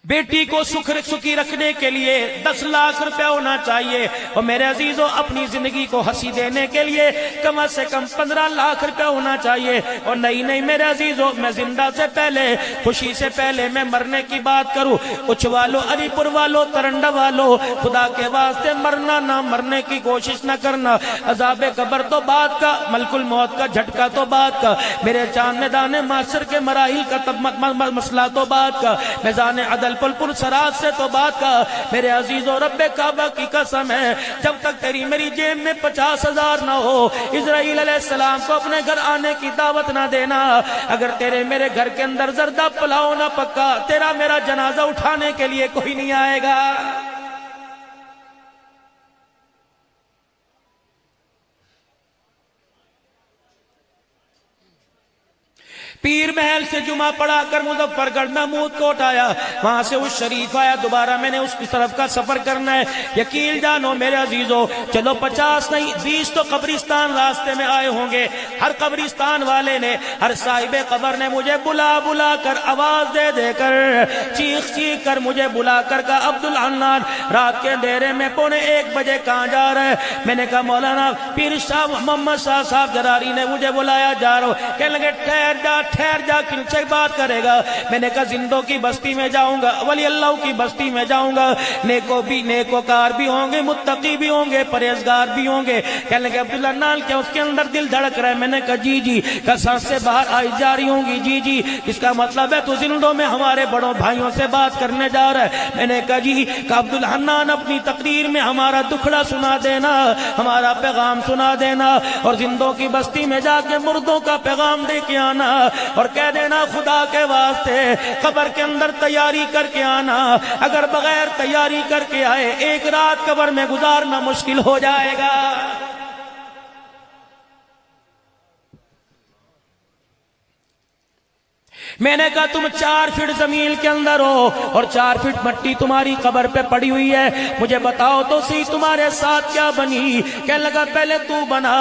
بیٹی کو سخی رکھنے کے لیے 10 لاکھ روپے ہونا چاہیے، اور میرے عزیزوں اپنی زندگی کو ہنسی دینے کے لیے کم سے کم 15 لاکھ روپے ہونا چاہیے۔ اور نہیں میرے عزیزوں، میں زندہ سے پہلے، خوشی سے پہلے میں مرنے کی بات کروں، کچھ والوں، علی پور والوں، ترنڈا والوں، خدا کے واسطے مرنا نہ مرنے کی کوشش نہ کرنا۔ عذاب قبر تو بات کا، ملک الموت کا جھٹکا تو بات کا، میرے چاند میدان معاشر کے مراحل کا مسئلہ تو بات کا، میزان عدل پل سرات سے تو بات کا۔ میرے عزیزوں رب کعبہ کی قسم ہے، جب تک تیری میری جیب میں 50,000 نہ ہو، اسرائیل علیہ السلام کو اپنے گھر آنے کی دعوت نہ دینا۔ اگر تیرے میرے گھر کے اندر زردہ پلاؤ نہ پکا، تیرا میرا جنازہ اٹھانے کے لیے کوئی نہیں آئے گا۔ پیر محل سے جمعہ پڑھا کر مظفر گڑھ محمود کوٹ آیا، وہاں سے اس شریف آیا، دوبارہ میں نے اس کی طرف کا سفر کرنا ہے۔ یقین جانو میرے عزیزوں، چلو 50 نہیں 20 تو قبرستان راستے میں آئے ہوں گے۔ ہر قبرستان والے نے، ہر صاحب قبر نے مجھے بلا کر، آواز دے کر، چیخ کر مجھے بلا کر کہا، عبدالحنان رات کے اندھیرے میں 1:15 بجے کہاں جا رہا ہے؟ میں نے کہا مولانا پیر شاہ محمد شاہ صاحب جراری نے مجھے بلایا، جا رہا ہوں۔ کہنے لگے ٹھہر جا، کن سے بات کرے گا؟ میں نے کہا زندوں کی بستی میں جاؤں گا، ولی اللہ کی بستی میں جاؤں گا، نیکوکار بھی ہوں گے، متقی بھی ہوں گے، پرہیزگار بھی ہوں گے۔ کہنے لگے عبداللہ نال کیا اس کے اندر دل دھڑک رہا ہے؟ میں نے کہا جی کہ سانس سے باہر آئی جا رہی ہوں گی، جی اس کا مطلب ہے تو زندوں میں ہمارے بڑوں بھائیوں سے بات کرنے جا رہا ہے۔ میں نے کہا جی کہ عبدالحنان اپنی تقریر میں ہمارا دکھڑا سنا دینا، ہمارا پیغام سنا دینا، اور زندوں کی بستی میں جا کے مردوں کا پیغام دے کے آنا، اور کہہ دینا خدا کے واسطے قبر کے اندر تیاری کر کے آنا، اگر بغیر تیاری کر کے آئے 1 رات قبر میں گزارنا مشکل ہو جائے گا۔ میں نے کہا تم 4 فٹ زمین کے اندر ہو اور 4 فٹ مٹی تمہاری قبر پہ پڑی ہوئی ہے، مجھے بتاؤ تو صحیح تمہارے ساتھ کیا بنی؟ کہنے لگا پہلے تو بنا،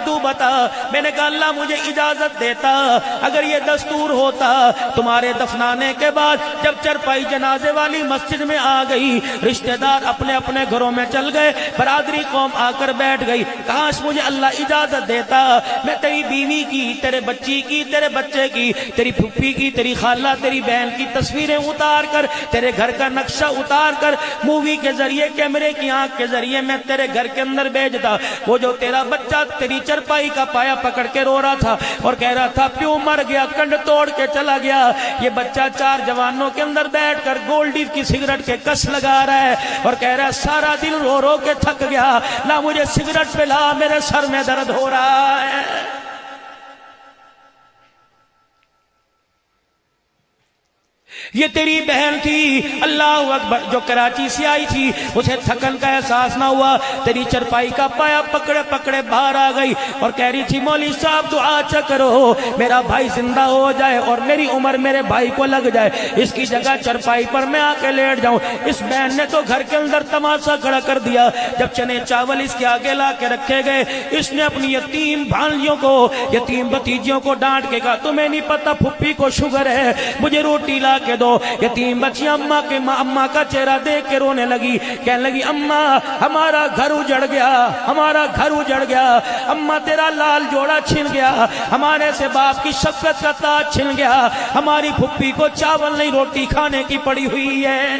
تو بتا۔ میں نے کہا اللہ مجھے اجازت دیتا، اگر یہ دستور ہوتا تمہارے دفنانے کے بعد جب چرپائی جنازے والی مسجد میں آ گئی، رشتہ دار اپنے اپنے گھروں میں چل گئے، برادری قوم آ کر بیٹھ گئی، کاش مجھے اللہ اجازت دیتا میں تیری بیوی کی، تیرے بچی کی، تیرے بچے کی، تیری پھوپھی کی، تیری خالہ، تیری بہن کی تصویریں اتار کر، تیرے گھر کا نقشہ اتار کر، مووی کے ذریعے، کیمرے کی آنکھ کے ذریعے میں تیرے گھر کے اندر بھیجتا۔ وہ جو تیرا بچہ تیری چرپائی کا پایا پکڑ کے رو رہا تھا اور کہہ رہا تھا پیو مر گیا، کنڈ توڑ کے چلا گیا، یہ بچہ 4 جوانوں کے اندر بیٹھ کر گولڈی کی سگریٹ کے کس لگا رہا ہے اور کہہ رہا ہے سارا دن رو کے تھک گیا، لا مجھے سگریٹ پلا، میرے سر میں درد ہو رہا ہے۔ یہ تیری بہن تھی، اللہ اکبر، جو کراچی سے آئی تھی، اسے تھکن کا احساس نہ ہوا، تیری چرپائی کا پایا پکڑے باہر آ گئی اور کہہ رہی تھی مولوی صاحب دعا کرو میرا بھائی زندہ ہو جائے اور میری عمر میرے بھائی کو لگ جائے، اس کی جگہ چرپائی پر میں آ کے لیٹ جاؤں۔ اس بہن نے تو گھر کے اندر تماشا کھڑا کر دیا، جب چنے چاول اس کے آگے لا کے رکھے گئے، اس نے اپنی یتیم بھانجیوں کو، یتیم بھتیجیوں کو ڈانٹ کے کہا تمہیں نہیں پتا پھپھی کو شوگر ہے، مجھے روٹی لا کے دو۔ یتیم بچیاں اماں کا چہرہ دیکھ کے رونے لگی، کہنے لگی اماں ہمارا گھر اجڑ گیا، ہمارا گھر اجڑ گیا، اماں تیرا لال جوڑا چھن گیا، ہمارے سے باپ کی شفقت کا تاج چھن گیا، ہماری پھپھی کو چاول نہیں روٹی کھانے کی پڑی ہوئی ہے۔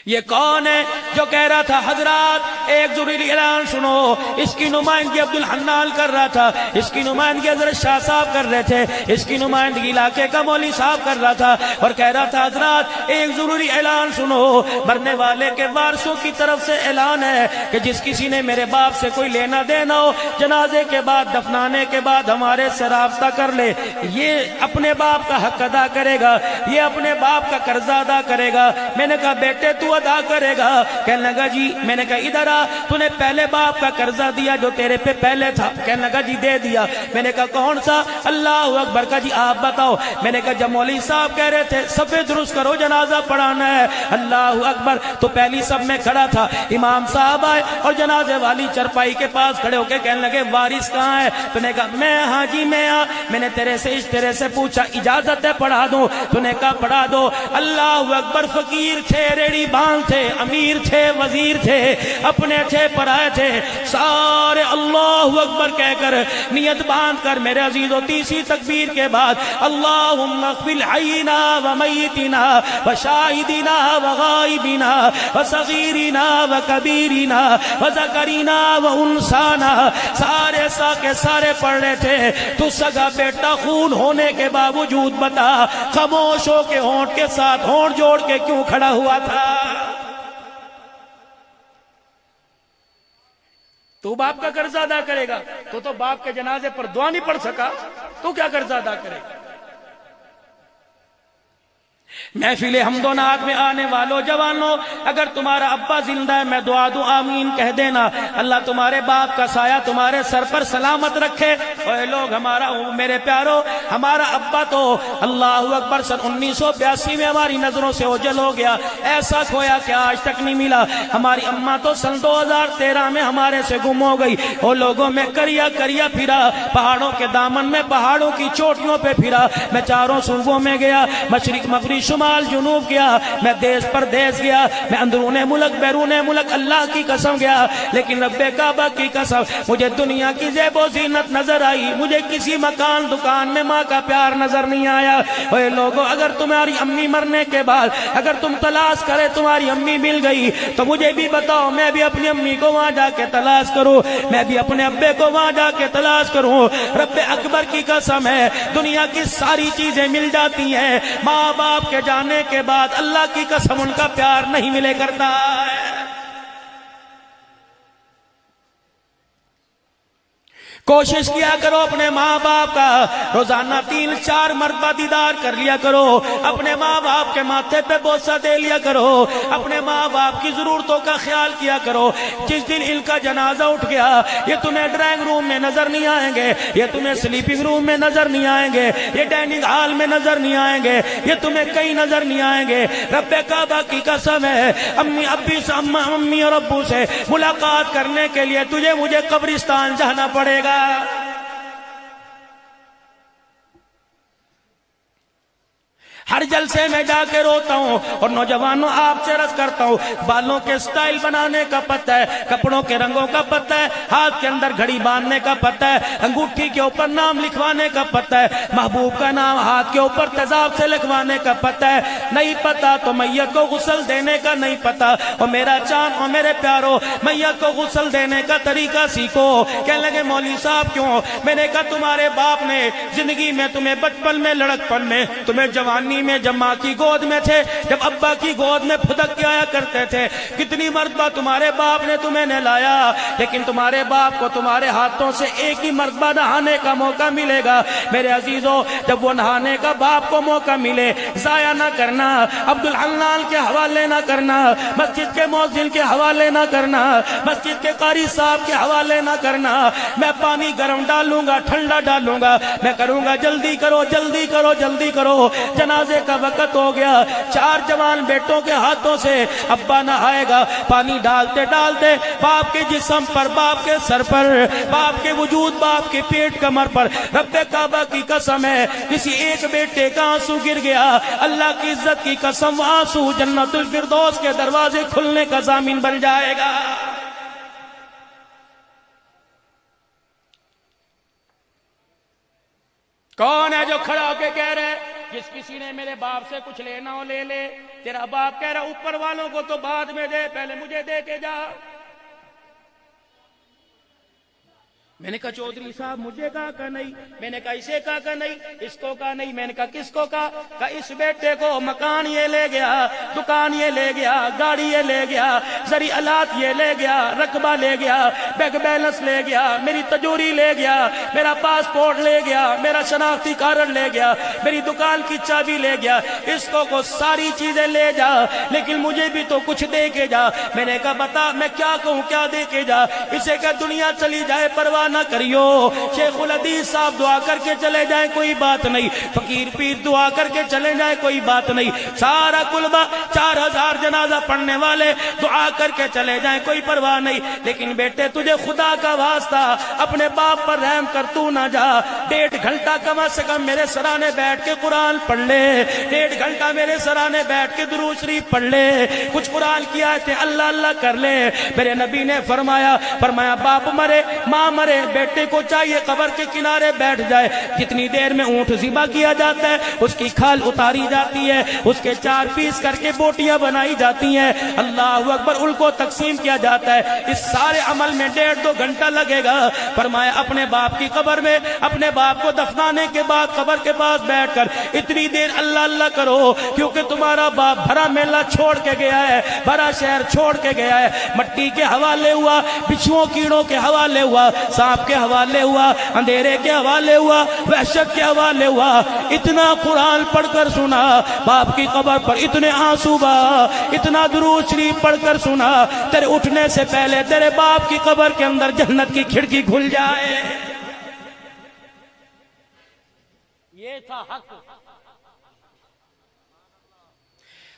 یہ کون ہے جو کہہ رہا تھا حضرات ایک ضروری اعلان سنو؟ اس کی نمائندگی عبدالحنان کر رہا تھا، اس کی نمائندگی حضرت شاہ صاحب کر رہے تھے، اس کی نمائندگی علاقے کا مولوی صاحب کر رہا تھا اور کہہ رہا تھا حضرات ایک ضروری اعلان سنو، مرنے والے کے وارثوں کی طرف سے اعلان ہے کہ جس کسی نے میرے باپ سے کوئی لینا دینا ہو، جنازے کے بعد دفنانے کے بعد ہمارے سے رابطہ کر لے، یہ اپنے باپ کا حق ادا کرے گا، یہ اپنے باپ کا قرض ادا کرے گا۔ میں نے کہا بیٹے تو تو ادا کرے گا؟ کہنے لگا جی. میں نے کہا ادھر آ, تو نے پہلے باپ کا قرضہ دیا جو تیرے پہ پہلے تھا؟ کہنے لگا جی دے دیا. میں نے کہا کون سا؟ اللہ اکبر. کا جی آپ بتاؤ. میں نے کہا جب مولوی صاحب کہہ رہے تھے صفے درست کرو جنازہ پڑھانا ہے, اللہ اکبر, تو پہلی صف میں کھڑا تھا. امام صاحب آئے اور جنازے والی چرپائی کے پاس کھڑے ہو کے کہنے لگے وارث کہاں ہے؟ تو نے کہا میں ہاں جی میں ہاں. میں نے تیرے سے پوچھا اجازت ہے پڑھا دوں؟ تو نے کہا پڑھا دو. اللہ اکبر. فقیر تھے, ریڑی باندھ تھے, امیر تھے, وزیر تھے, اپنے تھے, پرائے تھے, سارے اللہ اکبر کہہ کر نیت باندھ کر میرے عزیزو تیسری تکبیر کے بعد اللہم اغفر حینا و میتنا و شاہدنا و غائبنا و صغیرنا و کبیرنا و ذکرنا و انسانا, سارے کے سارے پڑھ رہے تھے. تو سگا بیٹا خون ہونے کے باوجود بتا خاموش ہو کے ہونٹ کے ساتھ ہونٹ جوڑ کے کیوں کھڑا ہوا تھا؟ تو باپ کا قرض ادا کرے گا؟ تو باپ کے جنازے پر دعا نہیں پڑھ سکا, تو کیا قرض ادا کرے گا؟ محفل حمد و نعت میں آنے والوں جوانوں, اگر تمہارا ابا زندہ ہے میں دعا دوں آمین کہہ دینا. اللہ تمہارے باپ کا سایہ تمہارے سر پر سلامت رکھے. اے لوگ, ہمارا میرے پیارو, ہمارا ابا تو اللہ اکبر سن 1982 میں ہماری نظروں سے اوجھل ہو گیا, ایسا کھویا کہ آج تک نہیں ملا. ہماری اماں تو سن 2013 میں ہمارے سے گم ہو گئی. وہ لوگوں میں کریا پھرا, پہاڑوں کے دامن میں, پہاڑوں کی چوٹیوں پہ پھرا, میں چاروں صوبوں میں گیا, مشرق مغرب شمال جنوب گیا, میں دیس پر دیس گیا, میں اندرون ملک بیرون ملک, اللہ کی قسم گیا. لیکن رب کعبہ کی قسم مجھے دنیا کی زیب و زینت نظر آئی, مجھے کسی مکان دکان میں ماں کا پیار نظر نہیں آیا. اے لوگوں, اگر تمہاری امی مرنے کے بعد اگر تم تلاش کرے تمہاری امی مل گئی تو مجھے بھی بتاؤ, میں بھی اپنی امی کو وہاں جا کے تلاش کروں, میں بھی اپنے ابے کو وہاں جا کے تلاش کروں. رب اکبر کی قسم ہے, دنیا کی ساری چیزیں مل جاتی ہیں, ماں باپ کے جانے کے بعد اللہ کی قسم ان کا پیار نہیں ملے کرتا ہے. کوشش کیا کرو اپنے ماں باپ کا روزانہ 3-4 مرتبہ دیدار کر لیا کرو, اپنے ماں باپ کے ماتھے پہ بوسہ دے لیا کرو, اپنے ماں باپ کی ضرورتوں کا خیال کیا کرو. جس دن ان کا جنازہ اٹھ گیا, یہ تمہیں ڈرائنگ روم میں نظر نہیں آئیں گے, یہ تمہیں سلیپنگ روم میں نظر نہیں آئیں گے, یہ ڈائننگ ہال میں نظر نہیں آئیں گے, یہ تمہیں کہیں نظر نہیں آئیں گے. رب کعبہ کی قسم ہے, امی اور ابو سے ملاقات کرنے کے لیے تجھے مجھے قبرستان جانا پڑے گا. ہر جلسے میں جا کے روتا ہوں. اور نوجوانوں, آپ سے عرض کرتا ہوں, بالوں کے سٹائل بنانے کا پتہ ہے, کپڑوں کے رنگوں کا پتہ ہے, ہاتھ کے اندر گھڑی باندھنے کا پتہ ہے, انگوٹھی کے اوپر نام لکھوانے کا پتہ ہے, محبوب کا نام ہاتھ کے اوپر تیزاب سے لکھوانے کا پتہ ہے. نہیں پتہ تو میت کو غسل دینے کا نہیں پتہ. اور میرا چاند اور میرے پیارو, میت کو غسل دینے کا طریقہ سیکھو. کہنے لگے مولوی صاحب کیوں؟ میں نے کہا تمہارے باپ نے زندگی میں تمہیں بچپن میں, لڑکپن میں, تمہیں جوانی میں جب ماں کی گود میں تھے, جب ابا کی گود میں پھدک کے آیا کرتے تھے, کتنی مرتبہ تمہارے باپ نے تمہیں نہلایا, لیکن تمہارے باپ کو تمہارے ہاتھوں سے ایک ہی مرتبہ نہانے کا موقع ملے گا. میرے عزیزو, جب وہ نہانے کا باپ کو موقع ملے, ضائع نہ کرنا, عبدالحنان کے حوالے نہ کرنا, مسجد کے مؤذن کے حوالے نہ کرنا, مسجد کے قاری صاحب کے حوالے نہ کرنا. میں پانی گرم ڈالوں گا, ٹھنڈا ڈالوں گا, میں کروں گا جلدی کرو جلدی کرو جلدی کرو, جنازے کا وقت ہو گیا. 4 جوان بیٹوں کے ہاتھوں سے ابا نہائے گا. پانی ڈالتے ڈالتے باپ کے جسم پر, باپ کے سر پر, باپ کے وجود, باپ کے پیٹ کمر پر, رب کعبہ کی قسم ہے کسی ایک بیٹے کا آنسو گر گیا, اللہ کی عزت کی قسم آنسو جنت الفردوس کے دروازے کھلنے کا ضامن بن جائے گا. کون ہے جو کھڑا ہو کے کہہ رہے جس کسی نے میرے باپ سے کچھ لینا ہو لے لے؟ تیرا باپ کہہ رہا اوپر والوں کو تو بعد میں دے, پہلے مجھے دے کے جا. میں نے کہا چودھری صاحب مجھے کہا نہیں، میں نے کہا اسے کہا نہیں، اس کو کہا نہیں، میں نے کہا کس کو کہا اس بیٹے کو مکان یہ لے گیا، دکان یہ لے گیا، گاڑی یہ لے گیا، زرعی آلات یہ لے گیا، رقبہ لے گیا، بینک بیلنس لے گیا، میری تجوری لے گیا، میرا پاسپورٹ لے گیا، میرا شناختی کارڈ لے گیا، میری دکان کی چابی لے گیا، اس کو ساری چیزیں لے جا لیکن مجھے بھی تو کچھ دے کے جا۔ میں نے کہا بتا میں کیا کہوں، کیا دے کے جا؟ اسے کہ دنیا چلی جائے پرواہ نہ کریو، شیخ الحدیث صاحب دعا کر کے چلے جائیں کوئی بات نہیں، فقیر پیر دعا کر کے چلے جائیں کوئی بات نہیں، سارا کلبہ 4000 جنازہ پڑھنے والے دعا کر کے چلے جائیں کوئی پرواہ نہیں، لیکن بیٹے تجھے خدا کا واسطہ اپنے باپ پر رحم کر تو نہ جا، 1.5 گھنٹہ کم سے کم میرے سرانے بیٹھ کے قرآن پڑھ لے، 1.5 گھنٹہ میرے سرانے بیٹھ کے درود شریف پڑھ لے، کچھ قرآن کی آیتیں اللہ اللہ کر لے۔ میرے نبی نے فرمایا باپ مرے ماں مرے بیٹے کو چاہیے قبر کے کنارے بیٹھ جائے، جتنی دیر میں اونٹ ذبح کیا جاتا ہے اس کی کھال اتاری جاتی ہے، اس کے 4 پیس کر کے بوٹیاں بنائی جاتی ہیں، اللہ اکبر، ان کو تقسیم کیا جاتا ہے، اس سارے عمل میں 1.5-2 گھنٹہ لگے گا۔ فرمایا اپنے باپ کی قبر میں اپنے باپ کو دفنانے کے بعد قبر کے پاس بیٹھ کر اتنی دیر اللہ اللہ کرو، کیونکہ تمہارا باپ بھرا میلہ چھوڑ کے گیا ہے، بھرا شہر چھوڑ کے گیا ہے، مٹی کے حوالے ہوا، بچھوؤں کیڑوں کے حوالے ہوا، سانپ کے حوالے ہوا، اندھیرے کے حوالے ہوا، وحشت کے حوالے ہوا، اتنا قرآن پڑھ کر سنا، باپ کی قبر پر اتنے آنسو بہا، اتنا درود شریف پڑھ کر سنا، تیرے اٹھنے سے پہلے تیرے باپ کی قبر کے اندر جنت کی کھڑکی کھل جائے۔ یہ تھا حق۔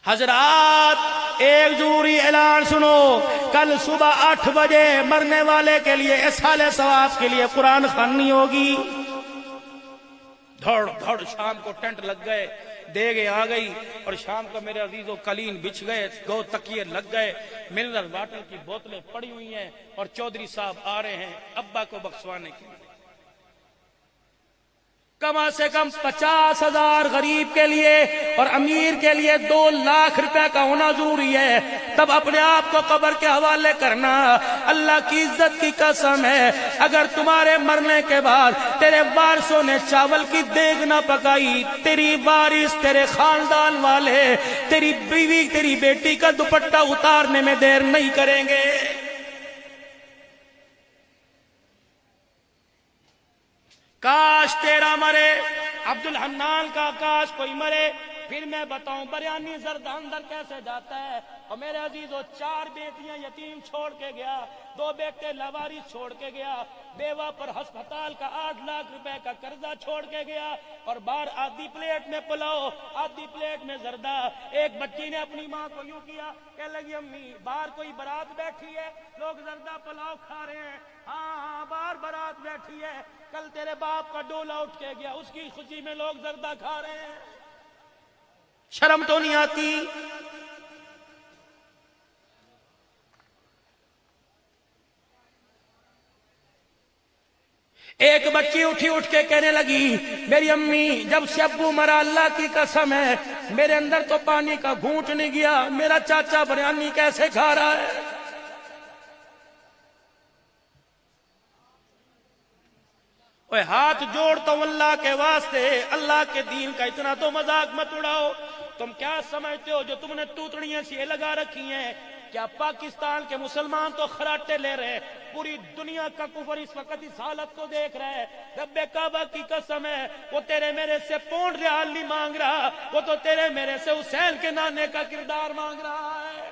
حضرات ایک ضروری اعلان سنو، کل صبح 8 بجے مرنے والے کے لیے اصحال ثواب کے لیے قرآن خوانی ہوگی۔ دھڑ شام کو ٹینٹ لگ گئے، دیگیں آ گئی، اور شام کو میرے عزیزوں قالین بچھ گئے، 2 تکیے لگ گئے، منرل واٹر کی بوتلیں پڑی ہوئی ہیں، اور چودھری صاحب آ رہے ہیں ابا کو بخشوانے کے لیے۔ کم سے کم 50,000 غریب کے لیے اور امیر کے لیے 2 لاکھ روپے کا ہونا ضروری ہے، تب اپنے آپ کو قبر کے حوالے کرنا۔ اللہ کی عزت کی قسم ہے، اگر تمہارے مرنے کے بعد تیرے وارثوں نے چاول کی دیگ نہ پکائی، تیری وارث تیرے خاندان والے تیری بیوی تیری بیٹی کا دوپٹہ اتارنے میں دیر نہیں کریں گے۔ کاش تیرا مرے، عبدالحنان کا کاش کوئی مرے، پھر میں بتاؤں بریانی زردہ اندر کیسے جاتا ہے۔ اور میرے عزیزو 4 بیٹیاں یتیم چھوڑ کے گیا، 2 بیٹے لاوارث چھوڑ کے گیا، بیوہ پر ہسپتال کا 8 لاکھ روپے کا قرضہ چھوڑ کے گیا، اور باہر آدھی پلیٹ میں پلاؤ آدھی پلیٹ میں زردہ۔ ایک بچی نے اپنی ماں کو یوں کیا، کہنے لگی امی باہر کوئی برات بیٹھی ہے، لوگ زردہ پلاؤ کھا رہے ہیں، ہاں باہر برات بیٹھی ہے، کل تیرے باپ کا ڈولا اٹھ کے گیا، اس کی خوشی میں لوگ زردہ کھا رہے ہیں، شرم تو نہیں آتی؟ ایک بچی اٹھ کے کہنے لگی میری امی جب سے ابو مرا اللہ کی قسم ہے میرے اندر تو پانی کا گھونٹ نہیں گیا، میرا چاچا بریانی کیسے کھا رہا ہے۔ اوے ہاتھ جوڑتا ہوں اللہ کے واسطے، اللہ کے دین کا اتنا تو مذاق مت اڑاؤ۔ تم کیا سمجھتے ہو جو تم نے توتڑیاں سی لگا رکھی ہیں؟ کیا پاکستان کے مسلمان تو خراٹے لے رہے ہیں؟ پوری دنیا کا کفر اس وقت اس حالت کو دیکھ رہا ہے۔ رب کعبہ کی قسم ہے وہ تیرے میرے سے پونڈ ریال نہیں مانگ رہا، وہ تو تیرے میرے سے حسین کے نانے کا کردار مانگ رہا ہے۔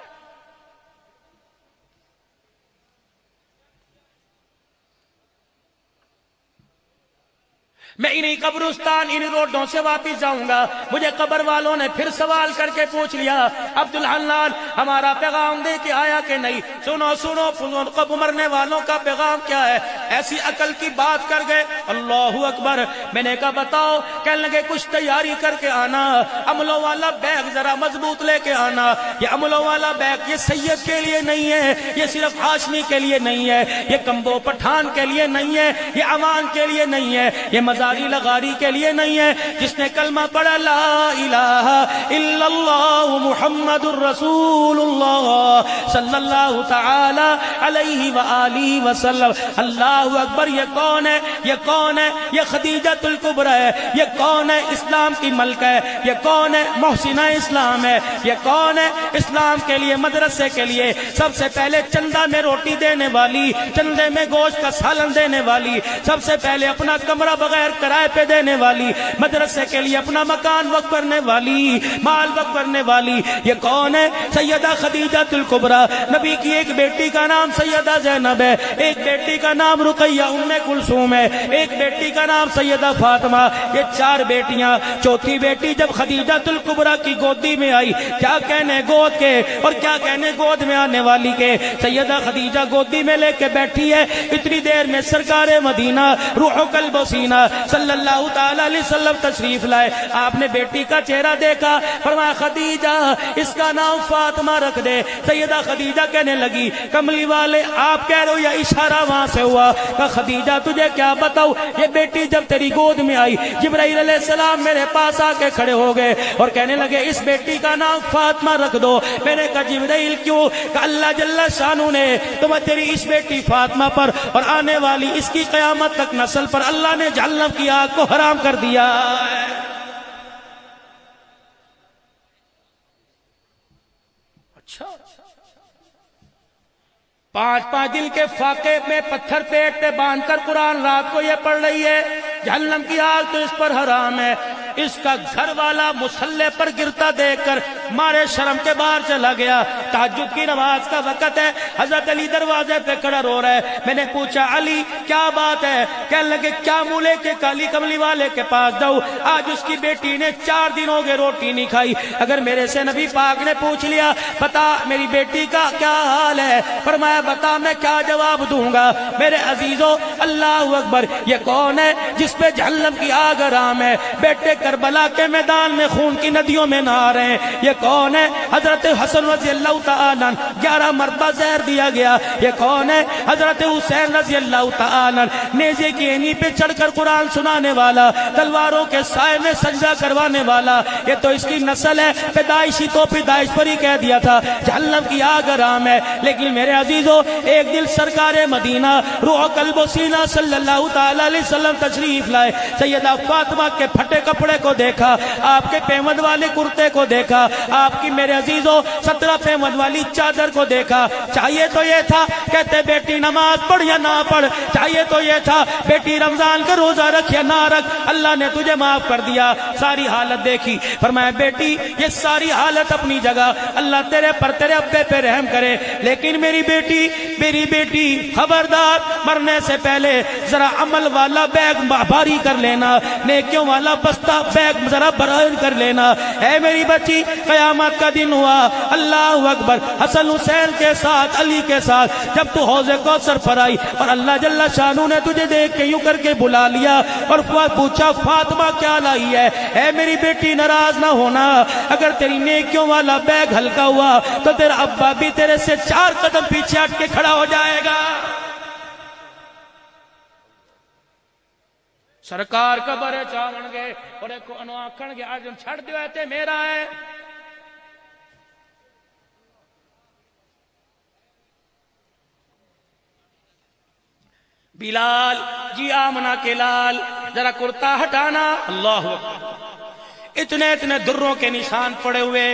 میں انہی قبرستان انہی روڈوں سے واپس جاؤں گا، مجھے قبر والوں نے پھر سوال کر کے پوچھ لیا عبدالحنان ہمارا پیغام دے کے آیا کہ نہیں؟ سنو قبر مرنے والوں کا پیغام کیا ہے؟ ایسی عقل کی بات کر گئے، اللہ اکبر۔ میں نے کہا بتاؤ، کہنے لگے کچھ تیاری کر کے آنا، عملوں والا بیگ ذرا مضبوط لے کے آنا۔ یہ عملوں والا بیگ یہ سید کے لیے نہیں ہے، یہ صرف ہاشمی کے لیے نہیں ہے، یہ کمبو پٹھان کے لیے نہیں ہے، یہ عوام کے لیے نہیں ہے، یہ مزاری لغاری کے لیے نہیں ہے۔ جس نے کلمہ پڑھا لا الہ الا اللہ محمد الرسول اللہ صلی اللہ تعالی علیہ وآلہ وسلم، اللہ اللہ اکبر، یہ کون ہے؟ یہ کون ہے؟ یہ خدیجۃ الکبریٰ ہے۔ یہ کون ہے؟ اسلام کی ملکہ ہے۔ یہ کون ہے؟ محسنہ اسلام ہے۔ یہ کون ہے؟ اسلام کے لیے، مدرسے کے لیے سب سے پہلے چندہ میں روٹی دینے والی، چندے میں گوشت کا سالن دینے والی، سب سے پہلے اپنا کمرہ بغیر کرائے پہ دینے والی، مدرسے کے لیے اپنا مکان وقف کرنے والی، مال وقف کرنے والی، یہ کون ہے؟ سیدہ خدیجۃ الکبریٰ۔ نبی کی ایک بیٹی کا نام سیدہ زینب ہے، ایک بیٹی کا نام رقیہ ام کلثوم ہے، ایک بیٹی کا نام سیدہ فاطمہ، یہ 4 بیٹیاں۔ چوتھی بیٹی جب خدیجۃ الکبریٰ کی گودی میں آئی، کیا کہنے گود کے اور کیا کہنے گود میں آنے والی کے، سیدہ خدیجہ گودی میں لے کے بیٹھی ہے، اتنی دیر میں سرکار مدینہ روح قلب و سینہ صلی اللہ تعالی علیہ وسلم تشریف لائے۔ آپ نے بیٹی کا چہرہ دیکھا، فرمایا خدیجہ اس کا نام فاطمہ رکھ دے۔ سیدہ خدیجہ کہنے لگی کملی والے آپ کہہ رہے ہو یا اشارہ وہاں سے ہوا؟ کہ خدیجہ تجھے کیا بتاؤ، یہ بیٹی جب تیری گود میں آئی جبرائیل علیہ السلام میرے پاس آ کے کھڑے ہو گئے اور کہنے لگے اس بیٹی کا نام فاطمہ رکھ دو۔ میں نے کہا جبرائیل کیوں؟ کہ اللہ جل شانہ نے تمہیں تیری اس بیٹی فاطمہ پر اور آنے والی اس کی قیامت تک نسل پر اللہ نے جہنم کی آگ کو حرام کر دیا ہے۔ اچھا 5 دن کے فاقے میں پتھر پیٹ پہ باندھ کر قرآن رات کو یہ پڑھ رہی ہے، جہنم کی آگ تو اس پر حرام ہے۔ اس کا گھر والا مصلے پر گرتا دیکھ کر مارے شرم کے باہر چلا گیا۔ تہجد کی نماز کا وقت ہے، حضرت علی دروازے پہ کھڑا رو رہا ہے۔ میں نے پوچھا علی کیا بات ہے؟ کہنے لگے کیا منہ لے کے کالی کملی والے کے پاس جاؤ، آج اس کی بیٹی نے 4 دن ہو گئے روٹی نہیں کھائی۔ اگر میرے سے نبی پاک نے پوچھ لیا بتا میری بیٹی کا کیا حال ہے، فرمایا بتا میں کیا جواب دوں گا؟ میرے عزیزو اللہ اکبر، یہ کون ہے جس پہ جہنم کی آگ حرام ہے؟ بیٹے کربلا کے میدان میں خون کی ندیوں میں نہا رہے ہیں۔ یہ کون ہے؟ حضرت حسن رضی اللہ تعالیٰ 11 مرتبہ زہر دیا گیا۔ یہ کون ہے؟ حضرت حسین رضی اللہ تعالیٰ نیزے کی اینی پہ چڑھ کر قرآن سنانے والا، تلواروں کے سائے میں سجدہ کروانے والا۔ یہ تو اس کی نسل ہے، پیدائشی تو پیدائش پر ہی کہہ دیا تھا جہنم کی آگ حرام ہے۔ لیکن میرے عزیزو ایک دل سرکار مدینہ روح قلب و سینہ صلی اللہ تعالی علیہ وسلم تشریف لائے، سیدہ فاطمہ کے پھٹے کپڑے کو دیکھا، آپ کے پیمد والے کرتے کو دیکھا، آپ کی میرے عزیزو 17 پیمد والی چادر کو دیکھا۔ چاہیے تو یہ تھا کہتے بیٹی نماز پڑھ یا نہ پڑھ، چاہیے تو یہ تھا بیٹی رمضان کا روزہ رکھ یا نہ رکھ، اللہ نے تجھے معاف کر دیا۔ ساری حالت دیکھی، فرمایا بیٹی یہ ساری حالت اپنی جگہ، اللہ تیرے پر تیرے ابے پہ رحم کرے، لیکن میری بیٹی خبردار، مرنے سے پہلے ذرا عمل والا بیگ بھاری کر لینا، نیکیوں والا بستہ بیگ ذرا بھاری کر لینا۔ اے میری بچی قیامت کا دن ہوا، اللہ اکبر، حسن حسین کے ساتھ علی کے ساتھ جب تو حوض کوثر پر آئی اور اللہ جل شانہ نے تجھے دیکھ کے یوں کر کے بلا لیا اور پوچھا فاطمہ کیا لائی ہے؟ اے میری بیٹی ناراض نہ ہونا، اگر تیری نیکیوں والا بیگ ہلکا ہوا تو تیرا ابا بھی تیرے سے 4 قدم پیچھے ہٹ کے کھڑا ہو جائے گا۔ سرکار قبر چاون گے اور ایک انو آکھن گے آج چھڑ دیو تے میرا ہے۔ بلال جی آمنہ کے لال ذرا کرتا ہٹانا، اللہ اکبر، اتنے دروں کے نشان پڑے ہوئے،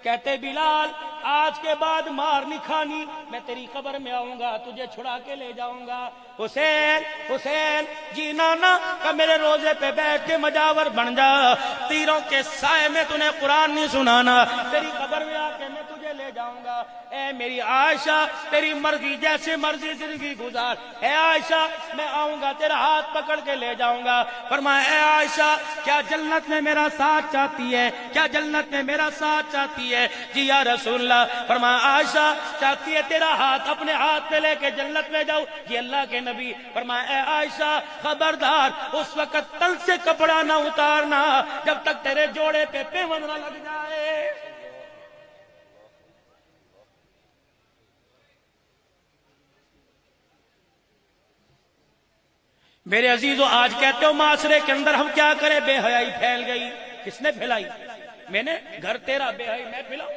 کہتے بلال آج کے بعد مار نہیں کھانی، میں تیری قبر میں آؤں گا تجھے چھڑا کے لے جاؤں گا۔ حسین جی نانا کا میرے روزے پہ بیٹھ کے مجاور بن جا، تیروں کے سائے میں تُنے قرآن نہیں سنانا، تیری قبر میں آ کے میں تجھے لے جاؤں گا۔ اے میری عائشہ تیری مرضی جیسے مرضی زندگی گزار، اے عائشہ میں آؤں گا تیرا ہاتھ پکڑ کے لے جاؤں گا۔ فرمایا اے عائشہ کیا جنت میں میرا ساتھ چاہتی ہے؟ کیا جنت میں میرا ساتھ چاہتی ہے؟ جی یا رسول اللہ۔ فرمایا عائشہ چاہتی ہے تیرا ہاتھ اپنے ہاتھ پہ لے کے جنت میں جاؤ، جی اللہ کے نبی۔ فرمایا اے عائشہ خبردار اس وقت تن سے کپڑا نہ اتارنا جب تک تیرے جوڑے پہ پیوند نہ لگ جائے۔ میرے عزیزو آج کہتے ہو معاشرے کے اندر ہم کیا کریں، بے حیائی پھیل گئی۔ کس نے پھیلائی؟ میں نے، گھر تیرا بے حیائی میں پھیلاؤں؟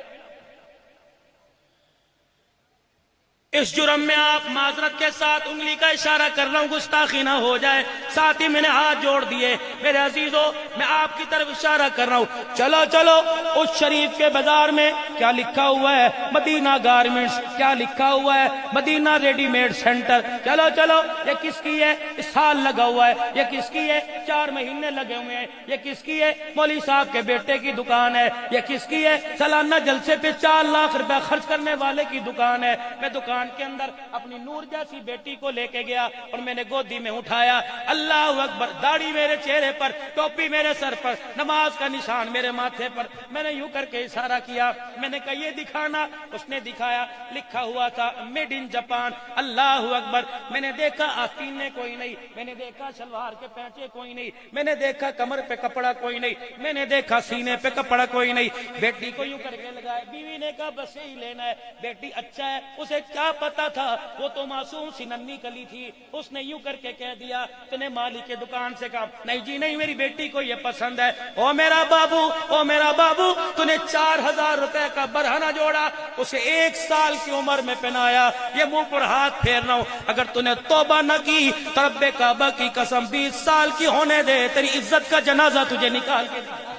اس جرم میں آپ معذرت کے ساتھ انگلی کا اشارہ کر رہا ہوں گستاخی نہ ہو جائے، ساتھ ہی میں نے ہاتھ جوڑ دیے، میرے عزیزو میں آپ کی طرف اشارہ کر رہا ہوں، چلو چلو اس شریف کے بازار میں کیا لکھا ہوا ہے؟ مدینہ گارمنٹس، کیا لکھا ہوا ہے؟ مدینہ ریڈی میڈ سینٹر، چلو چلو یہ کس کی ہے؟ اس سال لگا ہوا ہے، یہ کس کی ہے؟ 4 مہینے لگے ہوئے ہیں، یہ کس کی ہے؟ مولوی صاحب کے بیٹے کی دکان ہے، یہ کس کی ہے؟ سالانہ جلسے پہ 4 لاکھ روپے خرچ کرنے والے کی دکان ہے۔ میں دکان کے اندر اپنی نور جیسی بیٹی کو لے کے گیا اور میں نے گودی میں اٹھایا، اللہ اکبر، داڑھی میرے چہرے پر، ٹوپی میرے سر پر، نماز کا نشان میرے ماتھے پر، میں نے یوں کر کے اشارہ کیا، میں نے کہا یہ دکھانا، اس نے دکھایا، لکھا ہوا تھا میڈ ان جاپان، اللہ اکبر۔ میں نے دیکھا آستینے کوئی نہیں، میں نے دیکھا شلوار کے پینچے کوئی نہیں، میں نے دیکھا کمر پہ کپڑا کوئی نہیں، میں نے دیکھا سینے پہ کپڑا کوئی نہیں، بیٹی کو یوں کر کے لگایا، بیوی نے کہا بس یہی لینا ہے، بیٹی اچھا ہے، اسے کیا پتا تھا، وہ تو معصوم سی ننھی کلی تھی، اس نے یوں کر کے کہہ دیا، تو نے مالی کے دکان سے کہا نہیں جی نہیں میری بیٹی کو یہ پسند ہے، او میرا بابو، او میرا بابو، تو نے 4000 روپے کا برہنہ جوڑا، اسے 1 سال کی عمر میں پہنایا، یہ منہ پر ہاتھ پھیر رہا ہوں، اگر تو نے توبہ نہ کی تو رب کعبہ کی قسم 20 سال کی ہونے دے، تیری عزت کا جنازہ تجھے نکال کے دکھائے گی۔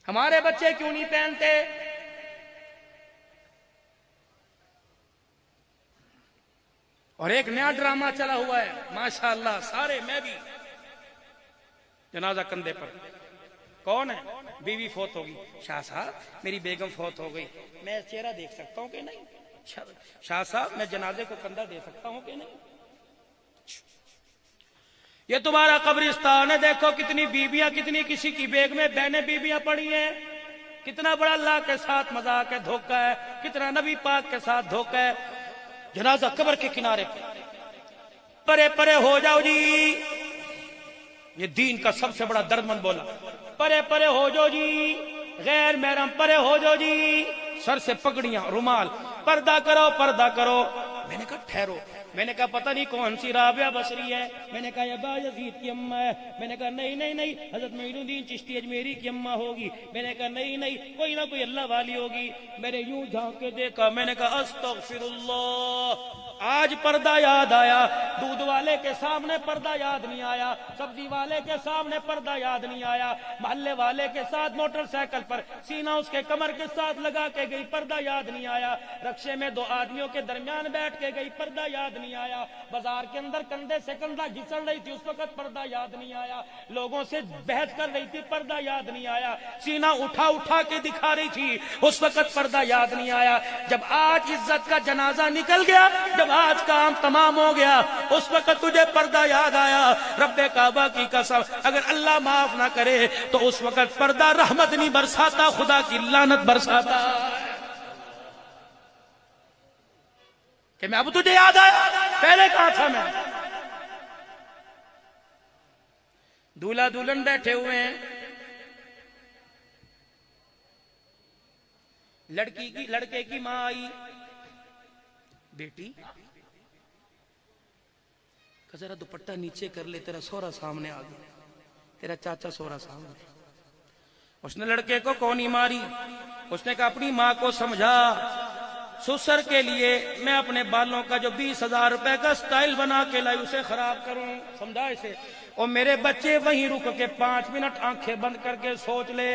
ہمارے بچے کیوں نہیں پہنتے؟ اور ایک نیا ڈرامہ چلا ہوا ہے ماشاءاللہ، سارے میں بھی، جنازہ کندھے پر، کون ہے؟ بیوی فوت ہوگی، شاہ صاحب میری بیگم فوت ہو گئی، میں چہرہ دیکھ سکتا ہوں کہ نہیں؟ شاہ صاحب میں جنازے کو کندھا دے سکتا ہوں کہ نہیں؟ یہ تمہارا قبرستان ہے، دیکھو کتنی بیویاں، کتنی کسی کی بیگ میں بہنیں بیویاں پڑی ہیں، کتنا بڑا اللہ کے ساتھ مذاق ہے، دھوکہ ہے، کتنا نبی پاک کے ساتھ دھوکہ ہے۔ جنازہ قبر کے کنارے پرے پرے ہو جاؤ جی، یہ دین کا سب سے بڑا درد مند بولا، پرے پرے ہو جاؤ جی، غیر محرم پرے ہو جاؤ جی، سر سے پگڑیاں، رومال، پردہ کرو پردہ کرو۔ میں نے کہا ٹھہرو، میں نے کہا پتہ نہیں کون سی رابعہ بصری ہے، میں نے کہا یہ باجزید کی اماں ہے، میں نے کہا نہیں نہیں نہیں حضرت معین الدین چشتی اجمیری کی اماں ہوگی، میں نے کہا نہیں نہیں کوئی نہ کوئی اللہ والی ہوگی۔ میں نے یوں جھانک کے دیکھا، میں نے کہا استغفر اللہ، آج پردہ یاد آیا، دودھ والے کے سامنے پردہ یاد نہیں آیا، سبزی والے کے سامنے پردہ یاد نہیں آیا، محلے والے کے ساتھ موٹر سائیکل پر سینہ اس کے کمر کے ساتھ لگا کے گئی، پردہ یاد نہیں آیا، رکشے میں 2 آدمیوں کے درمیان بیٹھ کے گئی، پردہ یاد نہیں آیا، بازار کے اندر کندھے سے کندھا گھسڑ رہی تھی، اس وقت پردہ یاد نہیں آیا، لوگوں سے بحث کر رہی تھی، پردہ یاد نہیں آیا، سینہ اٹھا اٹھا کے دکھا رہی تھی، اس وقت پردہ یاد نہیں آیا۔ جب آج عزت کا جنازہ نکل گیا، جب آج کام تمام ہو گیا، اس وقت تجھے پردہ یاد آیا، رب کعبہ کی قسم اگر اللہ معاف نہ کرے تو اس وقت پردہ رحمت نہیں برساتا، خدا کی لعنت برساتا کہ میں اب تجھے یاد آیا، پہلے کہاں تھا میں؟ دولہا دلہن بیٹھے ہوئے ہیں، لڑکے کی ماں آئی، بیٹی کہ ذرا دوپٹہ نیچے کر لے، تیرا سورا سامنے آ گیا، تیرا چاچا سورا سامنے۔ اس نے لڑکے کو کونی ماری، اس نے کہا اپنی ماں کو سمجھا، سسر کے لیے میں اپنے بالوں کا جو 20,000 روپے کا سٹائل بنا کے لائی اسے خراب کروں، سمجھا اسے؟ اور میرے بچے وہیں رک کے 5 منٹ آنکھیں بند کر کے سوچ لے،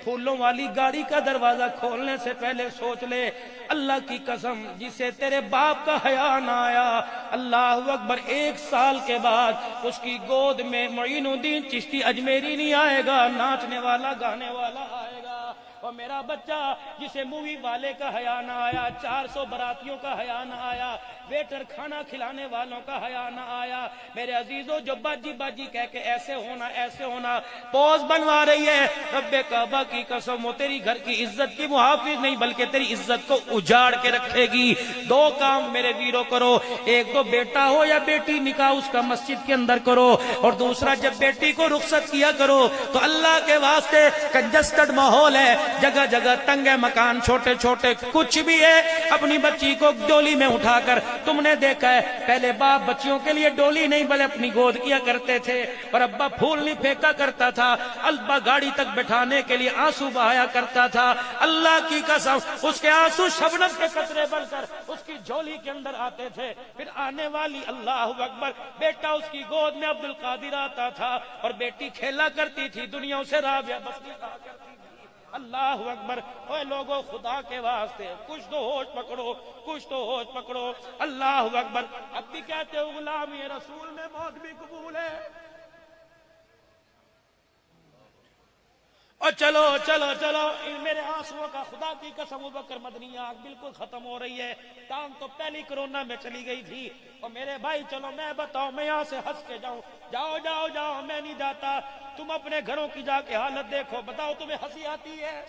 پھولوں والی گاڑی کا دروازہ کھولنے سے پہلے سوچ لے، اللہ کی قسم جسے تیرے باپ کا حیا نہ آیا، اللہ اکبر، 1 سال کے بعد اس کی گود میں معین الدین چشتی اجمیری نہیں آئے گا، ناچنے والا گانے والا آئے گا۔ اور میرا بچہ جسے مووی والے کا حیا نہ آیا، 400 براتیوں کا حیا نہ آیا، ویٹر کھانا کھلانے والوں کا حیا نہ آیا، میرے عزیزوں جو باجی باجی کہہ کے ایسے ہونا ایسے ہونا پوز بنوا رہی ہے، رب کعبہ کی قسم وہ تیری گھر کی عزت کی محافظ نہیں بلکہ تیری عزت کو اجاڑ کے رکھے گی۔ 2 کام میرے ویرو کرو، ایک تو بیٹا ہو یا بیٹی نکاح اس کا مسجد کے اندر کرو، اور دوسرا جب بیٹی کو رخصت کیا کرو تو اللہ کے واسطے کنجسٹڈ ماحول ہے جگہ جگہ تنگ ہے مکان چھوٹے چھوٹے کچھ بھی ہے، اپنی بچی کو ڈولی میں اٹھا کر تم نے دیکھا ہے پہلے باپ بچیوں کے لیے ڈولی نہیں بلکہ اپنی گود کیا کرتے تھے، اور ابا پھول نہیں پھینکا کرتا تھا، ابا گاڑی تک بٹھانے کے لیے آنسو بہایا کرتا تھا۔ اللہ کی قسم اس کے آنسو شبنم کے قطرے بن کر اس کی جھولی کے اندر آتے تھے، پھر آنے والی اللہ اکبر بیٹا اس کی گود میں عبد القادر آتا تھا، اور بیٹی کھیلا کرتی تھی دنیا سے رابعہ بسری کہا کرتی تھی۔ اللہ اکبر۔ اے لوگوں خدا کے واسطے کچھ تو ہوش پکڑو، کچھ تو ہوش پکڑو۔ اللہ اکبر۔ اب بھی کہتے ہو غلامی رسول میں موت بھی قبول ہے، اور چلو چلو چلو میرے آنسوؤں کا خدا کی قسم ابوبکر مدنی آنکھ بالکل ختم ہو رہی ہے، ٹانگ تو پہلی کرونا میں چلی گئی تھی، اور میرے بھائی چلو میں بتاؤ میں یہاں سے ہنس کے جاؤں؟ جاؤ جاؤ جاؤ، میں نہیں جاتا، تم اپنے گھروں کی جا کے حالت دیکھو، بتاؤ تمہیں ہنسی آتی ہے؟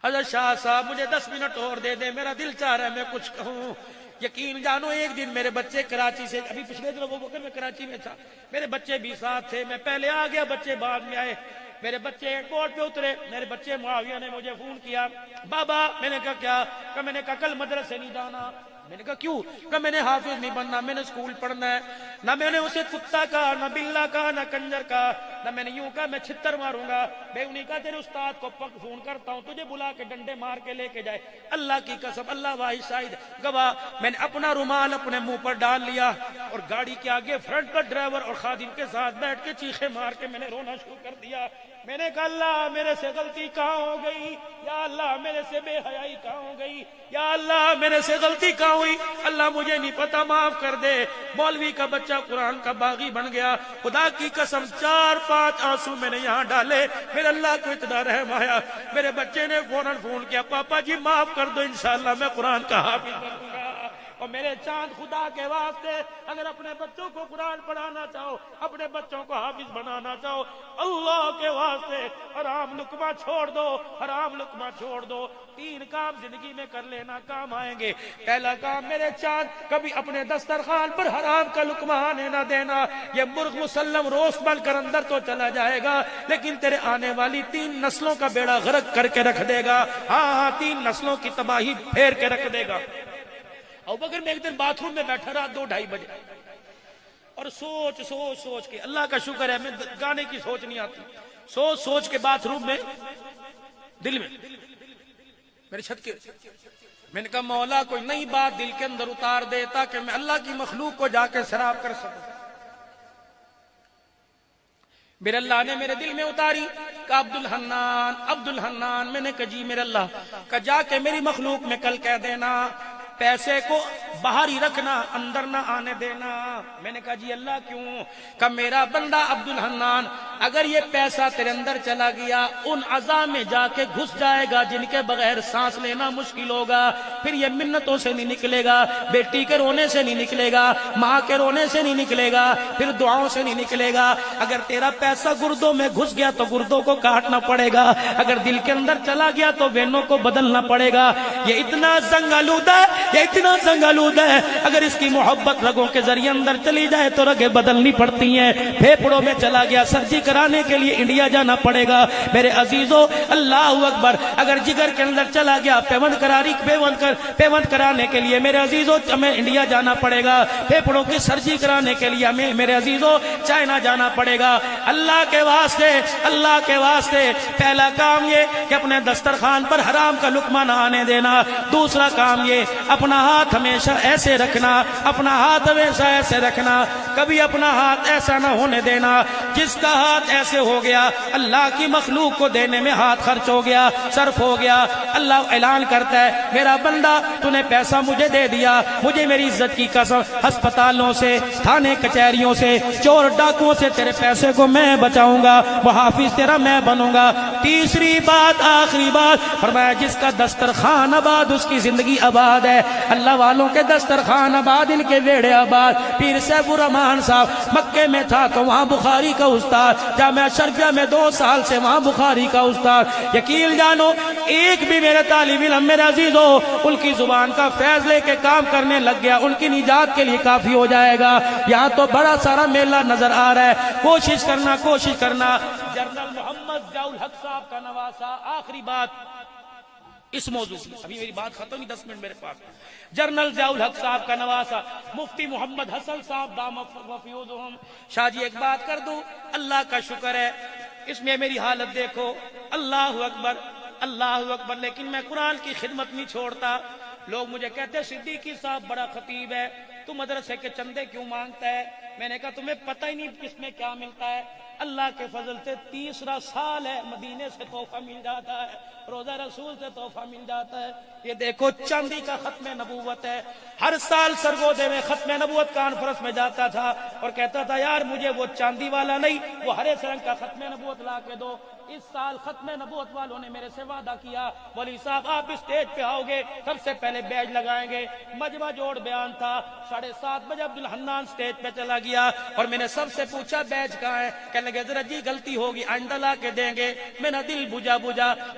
حضرت شاہ صاحب مجھے 10 منٹ اور دے دیں، میرا دل چاہ رہا ہے میں کچھ کہوں۔ یقین جانو ایک دن میرے بچے کراچی سے، ابھی پچھلے دن ابوبکر میں کراچی میں تھا، میرے بچے بھی ساتھ تھے، میں پہلے آ گیا بچے بعد میں آئے، میرے بچے ایئرپورٹ پہ اترے، میرے بچے معاویہ نے مجھے فون کیا، بابا، میں نے کہا کیا؟ کہ میں نے کہا کل مدرسے نہیں جانا۔ میں نے کہا کیوں؟ کہ میں نے حافظ نہیں بننا، میں نے سکول پڑھنا ہے۔ نہ میں نے اسے کتا کہا، نہ بلا کہا، نہ کنجر کہا، نہ میں نے یوں کہا میں چھتر ماروں گا۔ میں انہیں کہا تیرے استاد کو فون کرتا ہوں تجھے بلا کے ڈنڈے مار کے لے کے جائے۔ اللہ کی قسم، اللہ واحد شاہد گواہ، میں نے اپنا رومال اپنے منہ پر ڈال لیا، اور گاڑی کے آگے فرنٹ پر ڈرائیور اور خادم کے ساتھ بیٹھ کے چیخے مار کے میں نے رونا شروع کر دیا۔ میں نے کہا اللہ میرے سے غلطی کہاں ہو گئی، یا اللہ میرے سے بے حیائی کہاں ہو گئی، یا اللہ میرے سے غلطی کہاں ہوئی، اللہ مجھے نہیں پتا، معاف کر دے۔ مولوی کا بچہ قرآن کا باغی بن گیا، خدا کی قسم 4-5 آنسو میں نے یہاں ڈالے، میرے اللہ کو اتنا رحم آیا، میرے بچے نے فوراً فون کیا، پاپا جی معاف کر دو، انشاءاللہ میں قرآن کا حافظ بنوں گا۔ اور میرے چاند خدا کے واسطے اگر اپنے بچوں کو قرآن پڑھانا چاہو، اپنے بچوں کو حافظ بنانا چاہو، اللہ کے واسطے حرام لقمہ چھوڑ دو، حرام لقمہ چھوڑ دو۔ 3 کام زندگی میں کر لینا کام آئیں گے۔ پہلا کام میرے چاند، کبھی اپنے دسترخوان پر حرام کا لقمہ آنے نہ دینا۔ یہ مرغ مسلم روسٹ بن کر اندر تو چلا جائے گا، لیکن تیرے آنے والی 3 نسلوں کا بیڑا غرق کر کے رکھ دے گا۔ ہاں 3 نسلوں کی تباہی پھیر کے رکھ دے گا۔ ابوبکر میں ایک دن باتھ روم میں بیٹھا رہا 2-2:30 بجے، اور سوچ کے، اللہ کا شکر ہے میں گانے کی سوچ نہیں آتی، سوچ کے باتھ روم میں دل میں میرے چھت کے، میں نے کہا مولا کوئی نئی بات دل کے اندر اتار دے تاکہ میں اللہ کی مخلوق کو جا کے سراب کر سکوں۔ میرے اللہ نے میرے دل میں اتاری کہ عبد الحنان، میں نے کہا جی میرے اللہ، کہ جا کے میری مخلوق میں کل کہہ دینا پیسے کو باہر ہی رکھنا، اندر نہ آنے دینا۔ میں نے کہا جی اللہ کیوں؟ کہ میرا بندہ عبد الحنان اگر یہ پیسہ تیرے اندر چلا گیا ان اعضاء میں جا کے گھس جائے گا جن کے بغیر سانس لینا مشکل ہوگا، پھر یہ منتوں سے نہیں نکلے گا، بیٹی کے رونے سے نہیں نکلے گا، ماں کے رونے سے نہیں نکلے گا، پھر دعاؤں سے نہیں نکلے گا۔ اگر تیرا پیسہ گردوں میں گھس گیا تو گردوں کو کاٹنا پڑے گا، اگر دل کے اندر چلا گیا تو وینوں کو بدلنا پڑے گا۔ یہ اتنا زنگ آلودہ ہے، یہ اتنا زنگ آلودہ ہے، اگر اس کی محبت رگوں کے ذریعے اندر چلی جائے تو رگیں بدلنی پڑتی ہیں۔ پھیپڑوں میں چلا گیا، سرجری کرانے کے لیے انڈیا جانا پڑے گا۔ میرے عزیزو اللہ اکبر، اگر جگر کے اندر چلا گیا پیوند کرانے کے لیے میرے عزیزو ہمیں انڈیا جانا پڑے گا۔ پھیپڑوں کی سرجری کرانے کے لیے ہمیں میرے عزیزو چائنا جانا پڑے گا۔ اللہ کے واسطے پہلا کام یہ کہ اپنے دسترخوان پر حرام کا لقمہ نہ آنے دینا۔ دوسرا کام یہ اپنا ہاتھ ہمیشہ ایسے رکھنا، کبھی اپنا ہاتھ ایسا نہ ہونے دینا جس کا ہاتھ ایسے ہو گیا اللہ کی مخلوق کو دینے میں ہاتھ خرچ ہو گیا، صرف ہو گیا۔ اللہ اعلان کرتا ہے میرا بندہ تو نے پیسہ مجھے دے دیا، مجھے میری عزت کی قسم ہسپتالوں سے، تھانے کچہریوں سے، چور ڈاکوؤں سے تیرے پیسے کو میں بچاؤں گا، وہ حافظ تیرا میں بنوں گا۔ تیسری بات، آخری بات فرمایا جس کا دسترخوان آباد اس کی زندگی آباد ہے۔ اللہ والوں کے دسترخوان آباد، ان کے ویڑے آباد. پیر سیف الرحمان صاحب مکے میں تھا تو وہاں بخاری کا استاد، جامعہ شرفیہ میں 2 سال سے وہاں بخاری کا استاد. یقین جانو ایک بھی میرے طالب علم میرے عزیزو ان کی زبان کا فیض لے کے کام کرنے لگ گیا، ان کی نجات کے لیے کافی ہو جائے گا. یہاں تو بڑا سارا میلہ نظر آ رہا ہے. کوشش کرنا. جنرل محمد ضیاء الحق صاحب کا نواسہ، آخری بات اس موضوع کی، ابھی میری بات ختم نہیں، 10 منٹ میرے پاس. جنرل ضیاء الحق صاحب کا نواسہ مفتی محمد حسن صاحب دامت وفیوضہم. شاہ جی ایک بات کر دوں، اللہ کا شکر ہے اس میں میری حالت دیکھو، اللہ اکبر اللہ اکبر، لیکن میں قرآن کی خدمت نہیں چھوڑتا. لوگ مجھے کہتے ہیں صدیقی صاحب بڑا خطیب ہے، تو مدرسے کے چندے کیوں مانگتا ہے؟ میں نے کہا تمہیں پتہ ہی نہیں کس میں کیا ملتا ہے. اللہ کے فضل سے 3 سال ہے، مدینے سے تحفہ مل جاتا ہے، روزہ رسول سے تحفہ مل جاتا ہے. یہ دیکھو چاندی کا ختم نبوت ہے. ہر سال سرگودے میں ختم نبوت کانفرنس میں جاتا تھا اور کہتا تھا یار مجھے وہ چاندی والا نہیں، وہ ہرے رنگ کا ختم نبوت لا کے دو. اس سال ختم نبوت والوں نے میرے سے وعدہ کیا مولوی صاحب آپ اسٹیج پہ آؤ گے سب سے پہلے بیج لگائیں گے. مجمع جوڑ بیان تھا، 7:30 بجے عبدالحنان اسٹیج پہ چلا گیا اور میں نے سب سے پوچھا بیج کہاں ہے؟ کہنے لگے ذرا جی غلطی ہوگی آئندہ لا کے دیں گے. میرا دل بجھا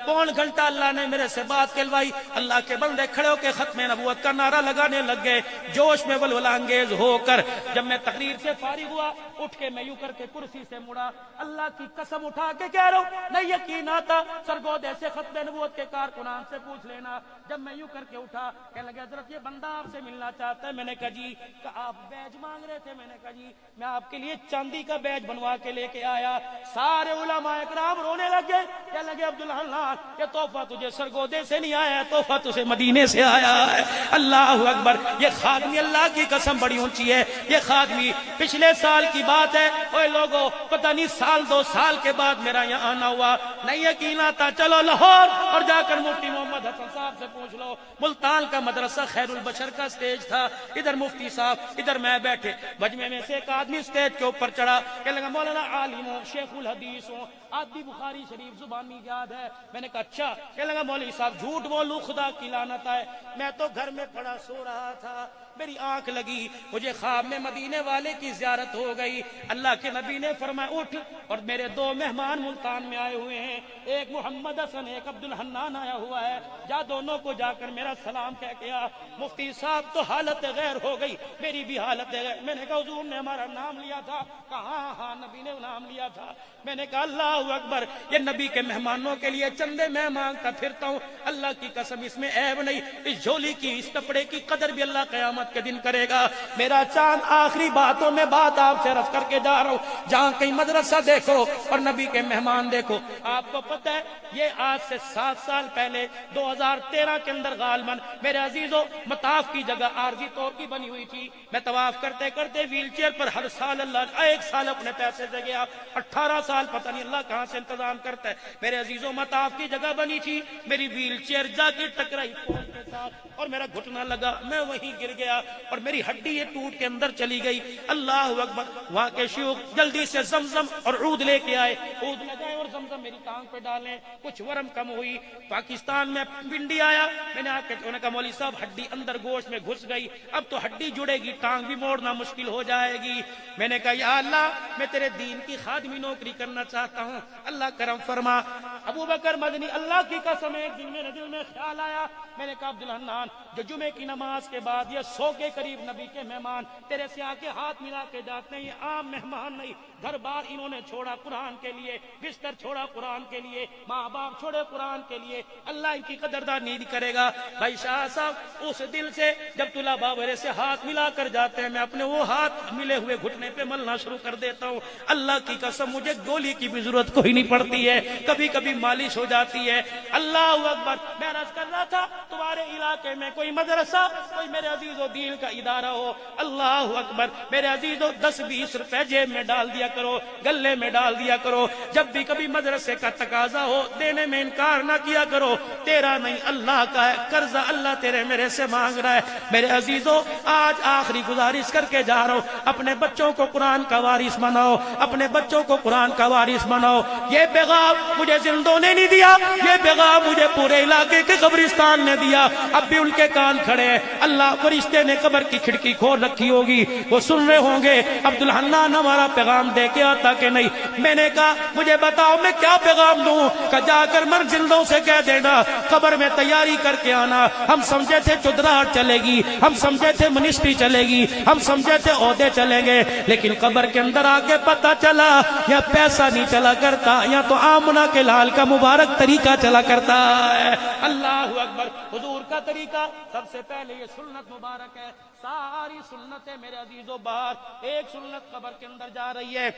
1 گھنٹہ اللہ نے میرے سے بات کہلوائی. اللہ کے بندے کھڑے ہو کے ختم نبوت کا نعرہ لگانے لگ گئے جوش میں ولولہ انگیز ہو کر. جب میں تقریر سے فارغ ہوا اٹھ کے میں یوں کر کے کرسی سے مڑا، اللہ کی قسم اٹھا کے کہہ رہا ہوں نہیں یقین آتا، سرگودے سے ختم نبوت کے کارکنان سے پوچھ لینا. جب میں یوں کر کے اٹھا کہنے لگا حضرت یہ بندہ آپ سے ملنا چاہتا ہے. میں نے کہا جی، کہ آپ بیج مانگ رہے تھے؟ میں نے کہا جی میں آپ کے لیے چاندی کا بیج بنوا کے لے کے آیا. سارے علماء اکرام رونے لگے، کہنے لگے عبدالحنان یہ تحفہ تجھے سرگودے سے نہیں آیا ہے، تحفہ تجھے مدینے سے آیا ہے. اللہ اکبر. یہ خادمی اللہ کی قسم بڑی اونچی ہے. یہ خادمی پچھلے سال کی بات ہے، اوے لوگوں پتہ نہیں 2 سال کے بعد میرا یہاں آنا ہوا، نہیں یقین آتا. چلو لاہور اور جا کر مفتی محمد حسن صاحب سے پوچھ لو. ملتان کا مدرسہ خیر البشر کا سٹیج تھا، ادھر مفتی صاحب ادھر میں بیٹھے. مجمع میں سے ایک آدمی سٹیج کے اوپر چڑھا، کہنے لگا مولانا عالم ہوں، شیخ الحدیث ہوں، آپ بھی بخاری شریف زبانی یاد ہے؟ میں نے کہا اچھا. کہنے لگا مولوی صاحب جھوٹ بولوں خدا کی لعنت ہے، میں تو گھر میں پڑا سو رہا تھا، میری آنکھ لگی، مجھے خواب میں مدینے والے کی زیارت ہو گئی. اللہ کے نبی نے فرمایا اٹھ، اور میرے 2 مہمان ملتان میں آئے ہوئے ہیں، ایک محمد حسن ایک عبدالحنان آیا ہوا ہے، جا دونوں کو جا کر میرا سلام کہہ کے آ. مفتی صاحب تو حالت غیر ہو گئی، میری بھی حالت غیر. میں نے کہا حضور نے ہمارا نام لیا تھا؟ کہا ہاں نبی نے نام لیا تھا. میں نے کہا اللہ اکبر، یہ نبی کے مہمانوں کے لیے چندے میں مانگتا پھرتا ہوں، اللہ کی قسم اس میں عیب نہیں. اس جھولی کی اس کپڑے کی قدر بھی اللہ قیامت کے دن کرے گا. میرا چاند آخری باتوں میں بات آپ سے رفع کر کے جا رہا ہوں، جہاں کہیں مدرسہ دیکھو اور نبی کے مہمان دیکھو. آپ کو پتہ ہے یہ آج سے 7 سال پہلے 2013 کے اندر غالباً میرے عزیزوں مطاف کی جگہ عارضی طور کی بنی ہوئی تھی. میں طواف کرتے کرتے ویل چیئر پر ہر سال اللہ 1 سال اپنے پیسے سے گیا، 18 سال پتہ نہیں اللہ کہاں سے انتظام کرتا ہے. میرے عزیزوں مطاف کی جگہ بنی تھی، میری ویل چیئر جا کے ٹکرائی پول کے ساتھ اور میرا گھٹنا لگا، میں وہیں گر گیا اور میری ہڈی یہ ٹوٹ کے اندر چلی گئی. اللہ اکبر. وہاں کے شیوخ جلدی سے زمزم اور عود لے کے آئے، عود لگائے اور زمزم میری ٹانگ پہ ڈالیں، کچھ ورم کم ہوئی. پاکستان میں پنڈی آیا، میں نے آ کے انہوں نے کہا مولوی صاحب ہڈی اندر گوشت میں گھس گئی، اب تو ہڈی جڑے گی، ٹانگ بھی موڑنا مشکل ہو جائے گی. میں نے کہا یا اللہ میں تیرے دین کی خادمی نوکری کرنا چاہتا ہوں، اللہ کرم فرما. ابو بکر مدنی اللہ کی قسم ایک دن میرے دل میں خیال آیا. میں نے کہا عبدالحنان جو جمعے کی نماز کے بعد یہ 100 کے قریب نبی کے مہمان تیرے سے آ کے ہاتھ ملا کے جاتے ہیں، یہ عام مہمان نہیں، گھر بار انہوں نے چھوڑا قرآن کے لیے، بستر چھوڑا قرآن کے لیے، ماں باپ چھوڑے قرآن کے لیے، اللہ ان کی قدردانی نہیں کرے گا. بھائی شاہ صاحب اس دل سے جب طلباء بابرے سے ہاتھ ملا کر جاتے ہیں میں اپنے وہ ہاتھ ملے ہوئے گھٹنے پہ ملنا شروع کر دیتا ہوں. اللہ کی قسم مجھے گولی کی بھی ضرورت کوئی نہیں پڑتی ہے، کبھی کبھی مالش ہو جاتی ہے. اللہ اکبر. میں عرض کر رہا تھا تمہارے علاقے میں کوئی مدرسہ، کوئی میرے عزیز و دین کا ادارہ ہو، اللہ اکبر میرے عزیز و 10-20 روپے جیب میں ڈال دیا کرو، گلے میں ڈال دیا کرو. جب بھی کبھی مدرسے کا تقاضا ہو دینے میں انکار نہ کیا کرو. تیرا نہیں اللہ کا ہے، قرضہ اللہ تیرے میرے سے مانگ رہا ہے. میرے عزیزوں آج آخری گزارش کر کے جا رہا ہوں، اپنے بچوں کو قرآن کا وارث بناؤ، اپنے بچوں کو قرآن کا وارث بناؤ. یہ پیغام مجھے زندہ جلدوں نے نہیں دیا، یہ پیغام مجھے پورے علاقے کے قبرستان نے دیا، اب بھی ان کے کان کھڑے ہیں۔ اللہ فرشتے نے قبر کی کھڑکی کھول رکھی ہوگی، وہ سن رہے ہوں گے عبدالحنان ہمارا پیغام دے کے آتا کہ نہیں۔ میں نے کہا مجھے بتاؤ میں کیا پیغام دوں؟ کہ جا کر مر جلدوں سے کہہ دینا قبر میں تیاری کر کے آنا۔ ہم سمجھے تھے چدراہٹ چلے گی، ہم سمجھے تھے منسٹری چلے گی، ہم سمجھے تھے عہدے چلیں گے، لیکن قبر کے اندر آگے پتہ چلا یا پیسہ نہیں چلا کرتا، یا تو آمنہ کے لال کا مبارک طریقہ چلا کرتا ہے۔ اللہ اکبر۔ حضور کا طریقہ سب سے پہلے یہ سنت مبارک ہے، ساری سنتیں میرے عزیزو باہر، ایک سنت قبر کے اندر جا رہی ہے۔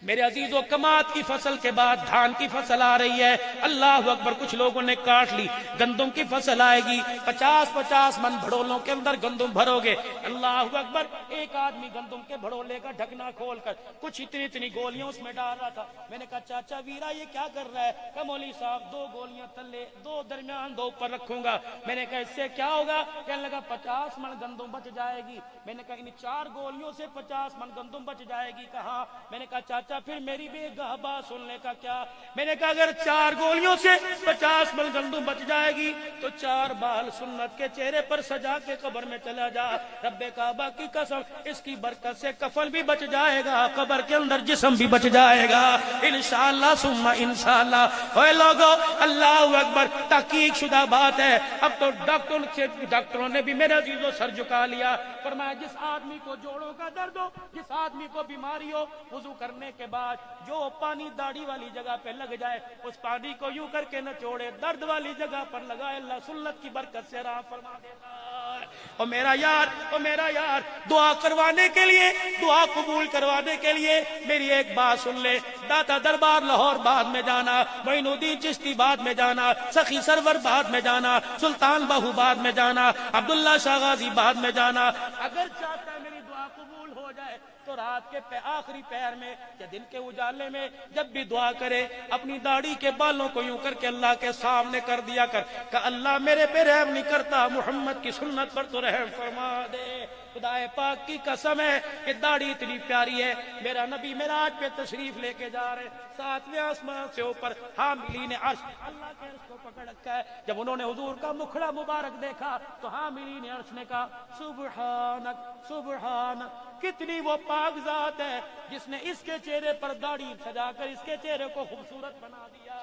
میرے عزیزو کماد کی فصل کے بعد دھان کی فصل آ رہی ہے، اللہ اکبر، کچھ لوگوں نے کاٹ لی، گندم کی فصل آئے گی، 50 من بھڑولوں کے اندر گندم بھرو گے، اللہ اکبر۔ ایک آدمی گندم کے بھڑولے کا ڈھکنا کھول کر کچھ اتنی گولیاں اس میں ڈال رہا تھا۔ میں نے کہا چاچا ویرا یہ کیا کر رہا ہے؟ کہ مولوی صاحب 2 گولیاں تلے، 2 درمیان، 2 اوپر رکھوں گا۔ میں نے کہا اس سے کیا ہوگا؟ کہنے لگا 50 من گندم بچ جائے گی۔ میں نے کہا ان 4 گولیوں سے 50 من گندم بچ جائے گی؟ کہاں؟ میں نے کہا چاچا پھر میری بھی بات سننے کا کیا؟ میں نے کہا اگر 4 گولیوں سے 50 من گندم بچ جائے گی تو 4 بال سنت کے چہرے پر سجا کے قبر میں چلا جا، رب کعبہ کی قسم اس کی برکت سے کفن بھی بچ جائے گا، قبر کے اندر جسم بھی بچ جائے گا انشاءاللہ ثم انشاءاللہ۔ اوے لوگو اللہ اکبر، تحقیق شدہ بات ہے۔ اب تو ڈاکٹروں نے بھی میرے عزیزو سر جھکا لیا، فرمایا جس آدمی کو جوڑوں کا درد ہو، جس آدمی کو بیماری ہو، وضو کرنے کے بعد جو پانی داڑھی والی جگہ پہ لگ جائے اس پانی کو یوں کر کے نہ چھوڑے، درد والی جگہ پر لگائے، اللہ سنت کی برکت سے راہ فرما دیتا ہے۔ اور میرا یار دعا کروانے کے لیے، دعا قبول کروانے کے لیے میری ایک بات سن لے، داتا دربار لاہور بعد میں جانا، معین الدین چشتی بعد میں جانا، سخی سرور بعد میں جانا، سلطان باہو بعد میں جانا، عبداللہ شاہ غازی بعد میں جانا۔ اگر چاہتا ہے میری دعا قبول ہو جائے تو رات کے آخری پہر میں یا دن کے اجالے میں جب بھی دعا کرے اپنی داڑھی کے بالوں کو یوں کر کے اللہ کے سامنے کر دیا کر کہ اللہ میرے پہ رحم نہیں کرتا، محمد کی سنت پر تو رحم فرما دے۔ خدا پاک کی قسم ہے کہ داڑھی اتنی پیاری ہے، میرا نبی معراج پہ تشریف لے کے جا رہے، 7ویں آسمان سے اوپر حاملین عرش، اللہ کے عرش کو پکڑ رکھا ہے۔ جب انہوں نے حضور کا مکھڑا مبارک دیکھا تو حاملین عرش نے کہا سبحانک سبحانک، کتنی وہ پاک ذات ہے جس نے اس کے چہرے پر داڑھی سجا کر اس کے چہرے کو خوبصورت بنا دیا۔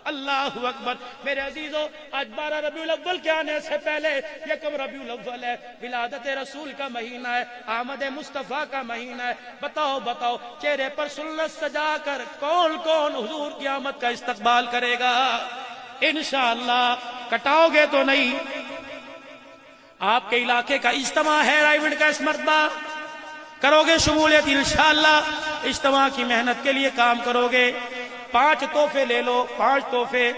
اللہ اکبر۔ میرے عزیزو آج 12 ربیع الاول کے آنے سے پہلے 1 ربیع الاول ہے، ولادت رسول کا مہینہ ہے، آمد مصطفیٰ کا مہینہ ہے۔ بتاؤ چہرے پر سنت سجا کر کون حضور کی آمد کا استقبال کرے گا؟ انشاءاللہ کٹاؤ گے تو نہیں؟ آپ کے علاقے کا اجتماع ہے رائیونڈ کا اس مرتبہ، کرو گے شمولیت انشاءاللہ؟ اجتماع کی محنت کے لیے کام کرو گے، 5 تحفے لے لو، 5 تحفے۔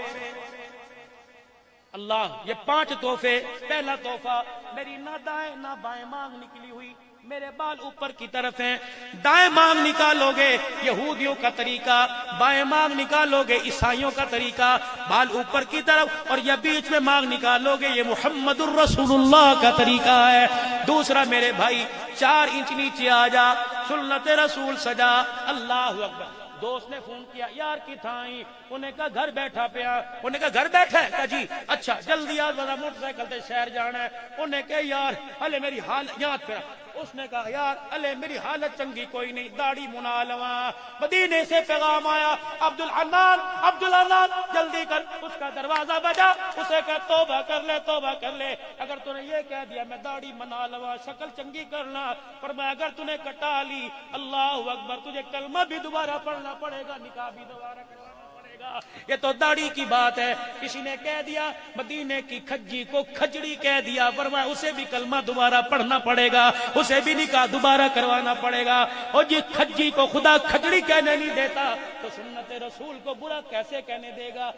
اللہ یہ 5 تحفے۔ پہلا تحفہ، میری نہ دائیں نہ بائیں مانگ نکلی ہوئی، میرے بال اوپر کی طرف ہیں، دائیں مانگ نکالو گے یہودیوں کا طریقہ، بائیں مانگ نکالو گے عیسائیوں کا طریقہ، بال اوپر کی طرف، اور یہ بیچ میں مانگ نکالو گے یہ محمد الرسول اللہ کا طریقہ ہے۔ دوسرا میرے بھائی 4 انچ نیچے آ جا، سنت رسول سجا۔ اللہ اکبر۔ دوست نے فون کیا یار کی تھائیں، انہیں کہا گھر بیٹھا پیا، انہیں کہا گھر بیٹھا ہے؟ کہا جی اچھا جلدی آ، ذرا موٹر سائیکل سے شہر جانا ہے۔ انہیں کہا یار ہلے میری حالت یاد کرا، اس نے کہا یار ہلے میری حالت چنگی کوئی نہیں، داڑھی منا لواں۔ مدینے سے پیغام آیا عبدالحنان جلدی کر، اس کا دروازہ بجا، اسے کہا توبہ کر لے، اگر تو نے یہ کہہ دیا میں داڑھی منا لواں، شکل چنگی کرنا، فرمایا اگر تو نے کٹا لی اللہ اکبر تجھے کلمہ بھی دوبارہ پڑھنا پڑے گا، نکاح بھی دوبارہ کروانا پڑے گا۔ یہ تو داڑھی کی بات ہے۔ کسی نے کہہ دیا مدینے کی کھجی کو کھجڑی کہہ دیا، فرمایا اسے بھی کلمہ دوبارہ پڑھنا پڑے گا، اسے بھی نکاح دوبارہ کروانا پڑے گا۔ اور جس کھجی کو خدا کھجڑی کہنے نہیں دیتا تو سنت رسول کو برا کیسے کہنے دے گا؟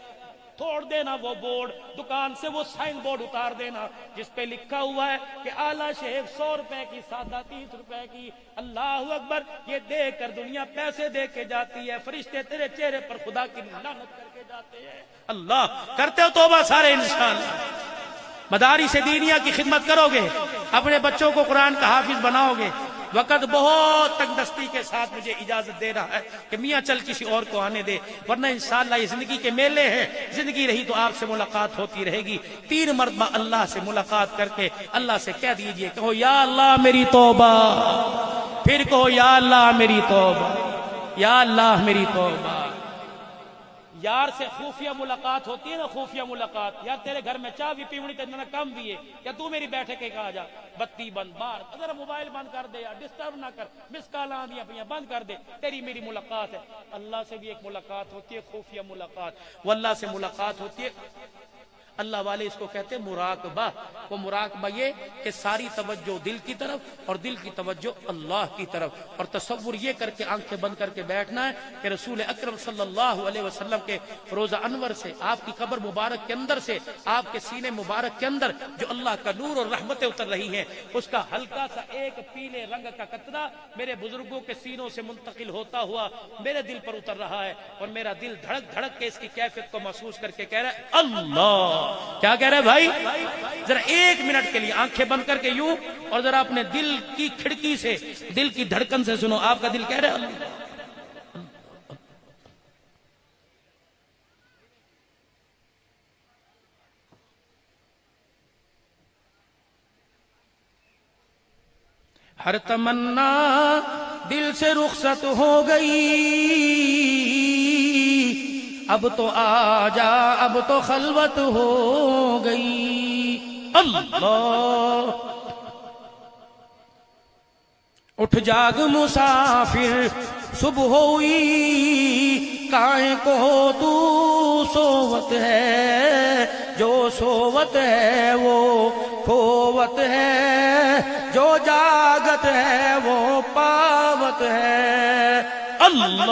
توڑ دینا وہ بورڈ، دکان سے وہ سائن بورڈ اتار دینا جس پہ لکھا ہوا ہے کہ اعلیٰ شیخ 100 روپے کی، سادہ 30 روپے کی۔ اللہ اکبر۔ یہ دے کر دنیا پیسے دے کے جاتی ہے، فرشتے تیرے چہرے پر خدا کی لعنت کر کے جاتے ہیں۔ اللہ کرتے ہو توبہ سارے انشاءاللہ؟ مدارس دینیہ کی خدمت کرو گے، اپنے بچوں کو قرآن کا حافظ بناؤ گے، وقت بہت تنگ دستی کے ساتھ مجھے اجازت دے رہا ہے کہ میاں چل کسی اور کو آنے دے، ورنہ انشاءاللہ یہ زندگی کے میلے ہیں، زندگی رہی تو آپ سے ملاقات ہوتی رہے گی۔ 3 مرتبہ اللہ سے ملاقات کر کے اللہ سے کہہ دیجئے، کہو یا اللہ میری توبہ، پھر کہو یا اللہ میری توبہ، یا اللہ میری توبہ۔ یار سے خفیہ ملاقات ہوتی ہے نا، خفیہ ملاقات، یار تیرے گھر میں چاہ بھی پیونی تو اتنا کم بھی ہے، یا تو میری بیٹھے کے کہا جا، بتی بند، بار اگر موبائل بند کر دے، یا ڈسٹرب نہ کر، مس کال آندیاں پہ بند کر دے، تیری میری ملاقات ہے۔ اللہ سے بھی ایک ملاقات ہوتی ہے، خفیہ ملاقات، واللہ سے ملاقات ہوتی ہے۔ اللہ والے اس کو کہتے ہیں مراقبہ۔ وہ مراقبہ یہ کہ ساری توجہ دل کی طرف اور دل کی توجہ اللہ کی طرف، اور تصور یہ کر کے آنکھیں بند کر کے بیٹھنا ہے کہ رسول اکرم صلی اللہ علیہ وسلم کے روزہ انور سے، آپ کی قبر مبارک کے اندر سے، آپ کے سینے مبارک کے اندر جو اللہ کا نور اور رحمتیں اتر رہی ہیں، اس کا ہلکا سا ایک پیلے رنگ کا قطرہ میرے بزرگوں کے سینوں سے منتقل ہوتا ہوا میرے دل پر اتر رہا ہے، اور میرا دل دھڑک دھڑک کے اس کی کیفیت کو محسوس کر کے کہہ رہا ہے اللہ۔ کیا کہہ رہے بھائی؟ ذرا 1 منٹ کے لیے آنکھیں بند کر کے یوں، اور ذرا اپنے دل کی کھڑکی سے، دل کی دھڑکن سے سنو، آپ کا دل کہہ رہا ہے اللہ۔ ہر تمنا دل سے رخصت ہو گئی، اب تو آجا، اب تو خلوت ہو گئی۔ اللہ اٹھ جاگ مسافر، صبح ہوئی، کائیں کو تو سوت ہے، جو سوت ہے وہ کھوت ہے، جو جاگت ہے وہ پاوت ہے۔ اللہ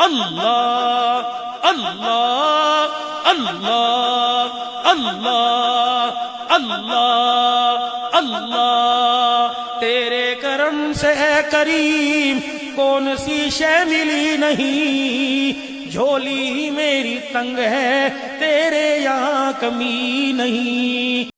اللہ اللہ اللہ اللہ اللہ اللہ، تیرے کرم سے کریم کون سی شے ملی نہیں، جھولی میری تنگ ہے تیرے یہاں کمی نہیں۔